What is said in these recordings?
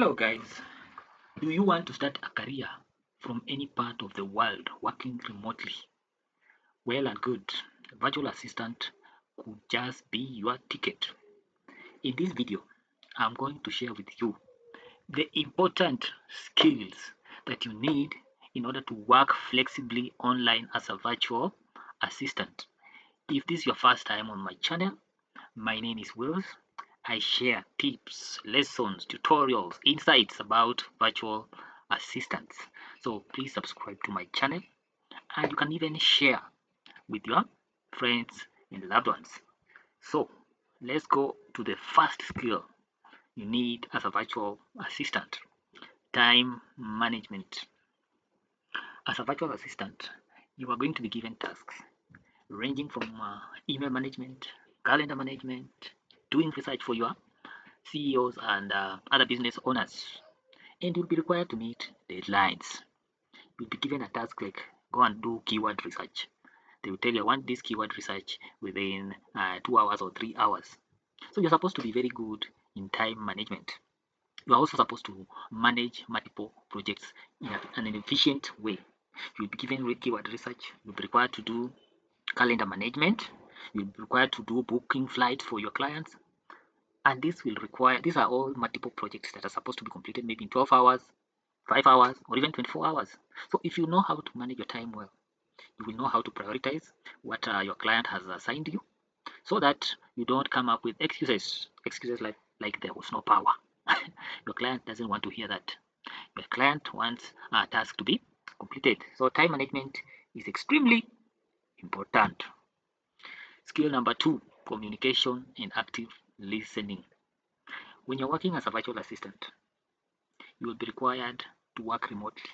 Hello, guys. Do you want to start a career from any part of the world working remotely? Well and good. A virtual assistant could just be your ticket. In this video, I'm going to share with you the important skills that you need in order to work flexibly online as a virtual assistant. If this is your first time on my channel, my name is Wills. I share tips, lessons, tutorials, insights about virtual assistants. So please subscribe to my channel and you can even share with your friends and loved ones. So let's go to the first skill you need as a virtual assistant: time management. As a virtual assistant, you are going to be given tasks ranging from email management, calendar management, doing research for your CEOs and other business owners, and you'll be required to meet deadlines. You'll be given a task like go and do keyword research. They will tell you, I want this keyword research within 2 hours or 3 hours. So you're supposed to be very good in time management. You're also supposed to manage multiple projects in an efficient way. You'll be given keyword research. You'll be required to do calendar management. You'll be required to do booking flights for your clients. And this will require, these are all multiple projects that are supposed to be completed maybe in 12 hours, 5 hours, or even 24 hours. So if you know how to manage your time well, you will know how to prioritize what your client has assigned you, so that you don't come up with excuses like there was no power. Your client doesn't want to hear that. Your client wants a task to be completed. So time management is extremely important. Skill number 2: communication and active listening. When you're working as a virtual assistant, you will be required to work remotely.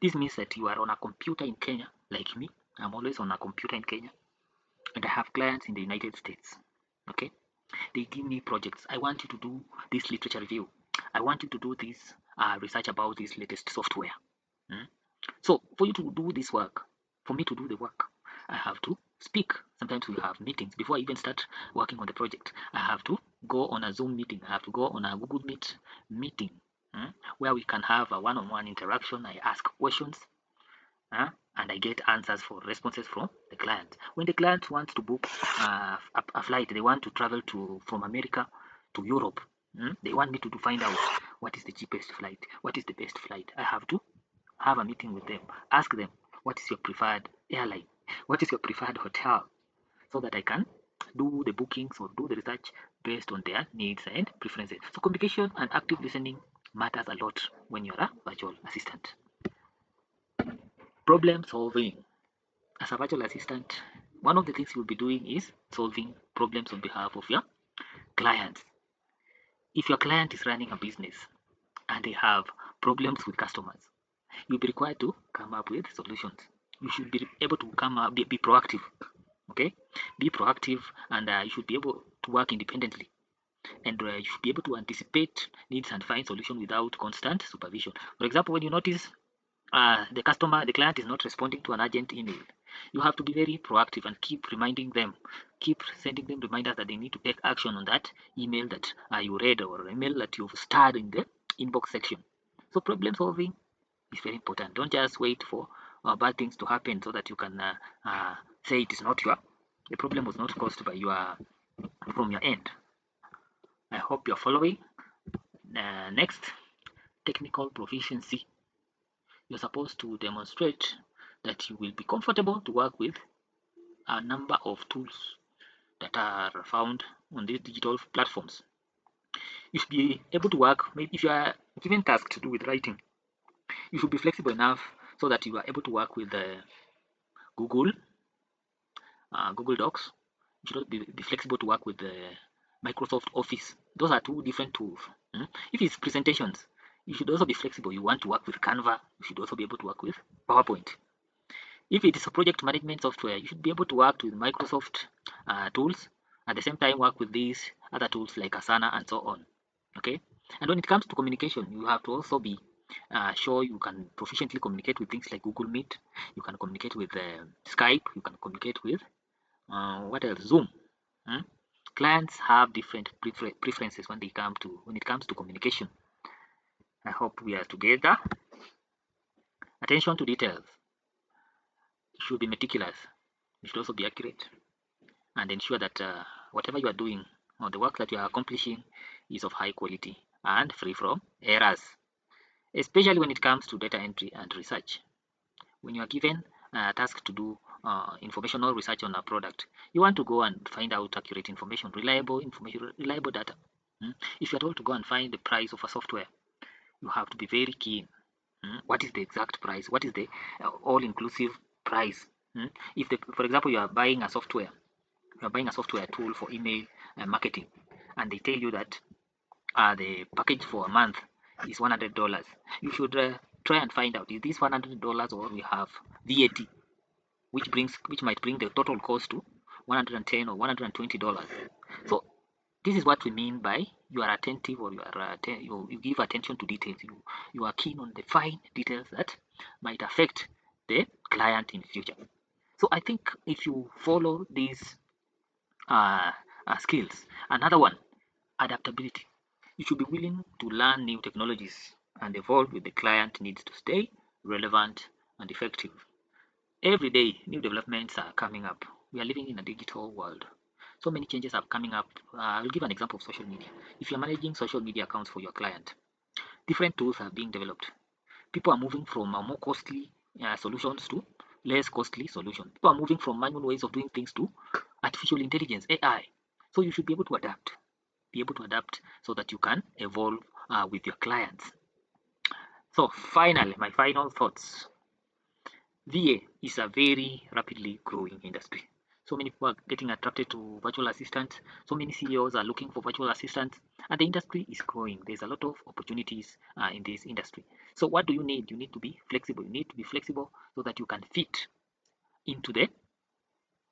This means that you are on a computer in Kenya, like me. I'm always on a computer in Kenya, and I have clients in the United States. Okay, they give me projects. I want you to do this literature review. I want you to do this research about this latest software. So for you to do this work, for me to do the work, I have to speak. Sometimes we have meetings before I even start working on the project. I have to go on a Zoom meeting. I have to go on a Google Meet meeting where we can have a one-on-one interaction. I ask questions and I get answers for responses from the client. When the client wants to book a flight, they want to travel from America to Europe. They want me to find out what is the cheapest flight, what is the best flight. I have to have a meeting with them, ask them what is your preferred airline, what is your preferred hotel, so that I can do the bookings or do the research based on their needs and preferences. So communication and active listening matters a lot when you're a virtual assistant. Problem solving. As a virtual assistant, one of the things you'll be doing is solving problems on behalf of your clients. If your client is running a business and they have problems with customers, you'll be required to come up with solutions. You should be able to be proactive. Okay, be proactive, and you should be able to work independently, and you should be able to anticipate needs and find solutions without constant supervision. For example, when you notice the client is not responding to an urgent email, you have to be very proactive and keep reminding them, keep sending them reminders that they need to take action on that email that you read or email that you've starred in the inbox section. So problem solving is very important. Don't just wait for bad things to happen so that you can say it is not the problem was not caused by from your end. I hope you're following. Next, technical proficiency. You're supposed to demonstrate that you will be comfortable to work with a number of tools that are found on these digital platforms. You should be able to work, maybe if you are given tasks to do with writing, you should be flexible enough so that you are able to work with Google Docs. You should be flexible to work with the Microsoft Office. Those are two different tools. If it's presentations, you should also be flexible. You want to work with Canva, you should also be able to work with PowerPoint. If it is a project management software, you should be able to work with Microsoft tools, at the same time work with these other tools like Asana and so on. Okay, and when it comes to communication, you have to also be sure you can proficiently communicate with things like Google Meet. You can communicate with Skype. You can communicate with what else? Zoom. Clients have different preferences when it comes to communication. I hope we are together. Attention to details. You should be meticulous. You should also be accurate and ensure that whatever you are doing or the work that you are accomplishing is of high quality and free from errors, especially when it comes to data entry and research. When you are given a task to do informational research on a product, you want to go and find out accurate information, reliable data. If you are told to go and find the price of a software, you have to be very keen. What is the exact price? What is the all-inclusive price? If, for example, you are buying a software tool for email marketing, and they tell you that the package for a month is $100, you should try and find out, is this $100 or we have VAT, which might bring the total cost to $110 or $120. So this is what we mean by you are attentive, or you give attention to details. You are keen on the fine details that might affect the client in the future. So I think if you follow these skills, another one, adaptability. You should be willing to learn new technologies and evolve with the client needs to stay relevant and effective. Every day, new developments are coming up. We are living in a digital world. So many changes are coming up. I will give an example of social media. If you're managing social media accounts for your client, different tools are being developed. People are moving from more costly solutions to less costly solutions. People are moving from manual ways of doing things to artificial intelligence, AI. So you should be able to adapt. So that you can evolve with your clients. So finally, my final thoughts. VA is a very rapidly growing industry. So many people are getting attracted to virtual assistants. So many CEOs are looking for virtual assistants, and the industry is growing. There's a lot of opportunities in this industry. So what do you need? You need to be flexible. You need to be flexible so that you can fit into the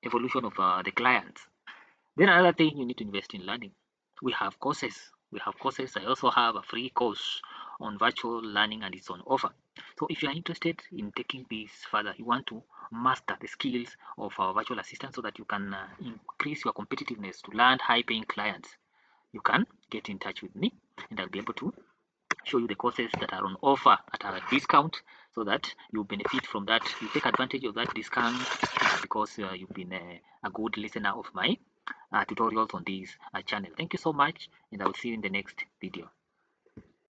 evolution of the clients. Then another thing, you need to invest in learning. We have courses. I also have a free course on virtual learning, and it's on offer. So if you are interested in taking this further, you want to master the skills of our virtual assistant so that you can increase your competitiveness to land high paying clients, you can get in touch with me, and I'll be able to show you the courses that are on offer at a discount so that you benefit from that. You take advantage of that discount because you've been a good listener of my tutorials on this channel. Thank you so much, and I will see you in the next video.